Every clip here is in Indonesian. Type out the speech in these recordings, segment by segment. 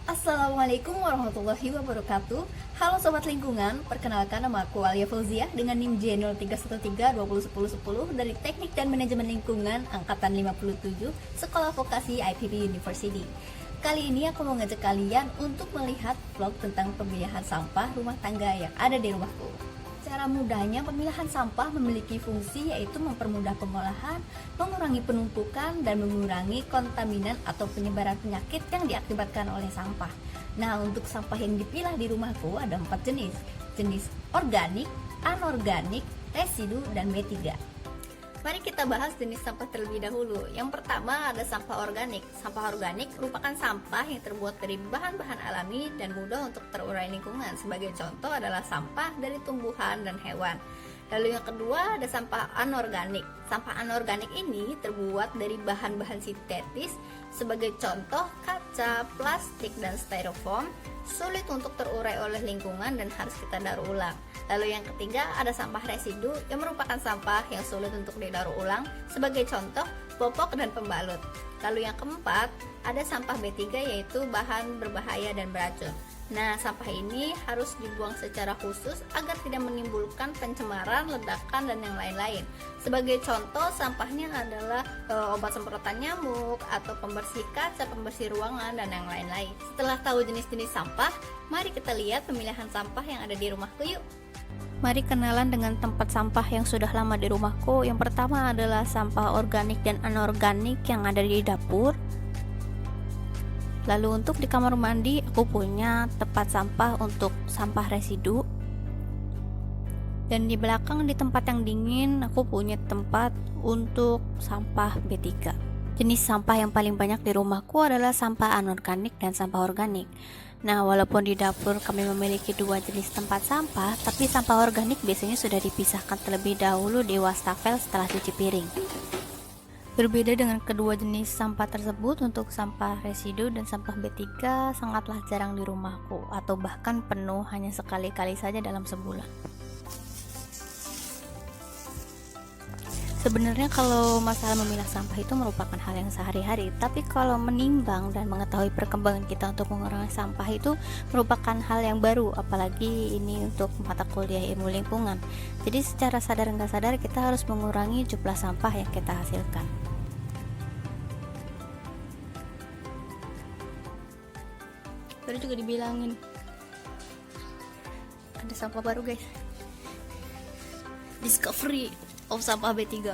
Assalamualaikum warahmatullahi wabarakatuh. Halo Sobat Lingkungan, perkenalkan nama aku Alia Fauziah dengan NIM J0313201010 dari Teknik dan Manajemen Lingkungan Angkatan 57 Sekolah Vokasi IPB University. Kali ini aku mau ngajak kalian untuk melihat vlog tentang pemilahan sampah rumah tangga yang ada di rumahku. Cara mudahnya, pemilahan sampah memiliki fungsi yaitu mempermudah pengolahan, mengurangi penumpukan, dan mengurangi kontaminan atau penyebaran penyakit yang diakibatkan oleh sampah. Nah, untuk sampah yang dipilah di rumahku ada 4 jenis. Jenis organik, anorganik, residu, dan B3. Mari kita bahas jenis sampah terlebih dahulu. Yang pertama ada sampah organik. Sampah organik merupakan sampah yang terbuat dari bahan-bahan alami dan mudah untuk terurai lingkungan. Sebagai contoh adalah sampah dari tumbuhan dan hewan. Lalu yang kedua ada sampah anorganik. Sampah anorganik ini terbuat dari bahan-bahan sintetis. Sebagai contoh kaca, plastik, dan styrofoam, sulit untuk terurai oleh lingkungan dan harus kita daur ulang. Lalu yang ketiga ada sampah residu yang merupakan sampah yang sulit untuk didaur ulang. Sebagai contoh popok dan pembalut. Lalu yang keempat ada sampah B3 yaitu bahan berbahaya dan beracun. Nah, sampah ini harus dibuang secara khusus agar tidak menimbulkan pencemaran, ledakan, dan yang lain-lain. Sebagai contoh, sampahnya adalah obat semprotan nyamuk, atau pembersih kaca, pembersih ruangan, dan yang lain-lain. Setelah tahu jenis-jenis sampah, mari kita lihat pemilihan sampah yang ada di rumahku yuk. Mari kenalan dengan tempat sampah yang sudah lama di rumahku. Yang pertama adalah sampah organik dan anorganik yang ada di dapur. Lalu untuk di kamar mandi aku punya tempat sampah untuk sampah residu. Dan di belakang di tempat yang dingin aku punya tempat untuk sampah B3. Jenis sampah yang paling banyak di rumahku adalah sampah anorganik dan sampah organik. Nah, walaupun di dapur kami memiliki dua jenis tempat sampah, tapi sampah organik biasanya sudah dipisahkan terlebih dahulu di wastafel setelah cuci piring. Berbeda dengan kedua jenis sampah tersebut, untuk sampah residu dan sampah B3 sangatlah jarang di rumahku, atau bahkan penuh hanya sekali-kali saja dalam sebulan. Sebenarnya kalau masalah memilah sampah itu merupakan hal yang sehari-hari, tapi kalau menimbang dan mengetahui perkembangan kita untuk mengurangi sampah itu merupakan hal yang baru, apalagi ini untuk mata kuliah ilmu lingkungan. Jadi secara sadar nggak sadar kita harus mengurangi jumlah sampah yang kita hasilkan. Baru juga dibilangin ada sampah baru guys, discovery of sampah B3.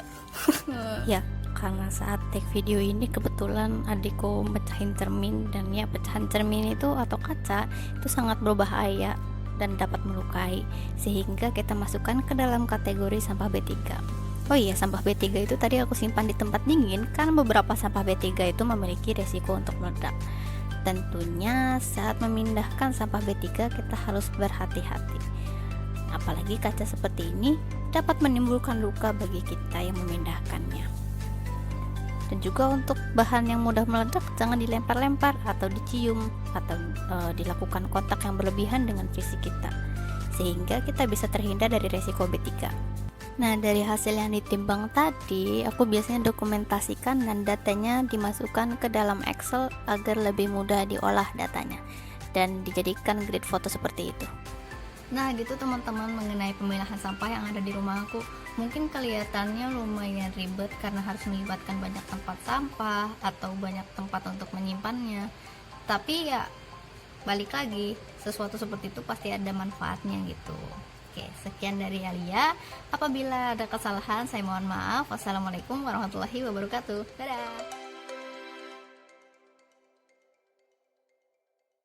Ya, karena saat take video ini kebetulan adikku mecahin cermin, dan ya pecahan cermin itu atau kaca itu sangat berbahaya dan dapat melukai, sehingga kita masukkan ke dalam kategori sampah B3. Oh iya, sampah B3 itu tadi aku simpan di tempat dingin karena beberapa sampah B3 itu memiliki resiko untuk meledak. Tentunya saat memindahkan sampah B3 kita harus berhati-hati. Apalagi kaca seperti ini dapat menimbulkan luka bagi kita yang memindahkannya. Dan juga untuk bahan yang mudah meledak jangan dilempar-lempar atau dicium atau dilakukan kontak yang berlebihan dengan fisik kita, sehingga kita bisa terhindar dari resiko B3. Nah, dari hasil yang ditimbang tadi, aku biasanya dokumentasikan dan datanya dimasukkan ke dalam Excel agar lebih mudah diolah datanya dan dijadikan grid foto seperti itu. Nah, gitu teman-teman mengenai pemilahan sampah yang ada di rumah aku. Mungkin kelihatannya lumayan ribet karena harus melibatkan banyak tempat sampah atau banyak tempat untuk menyimpannya. Tapi ya balik lagi, sesuatu seperti itu pasti ada manfaatnya gitu. Oke, sekian dari Alia. Apabila ada kesalahan, saya mohon maaf. Wassalamualaikum warahmatullahi wabarakatuh. Dadah.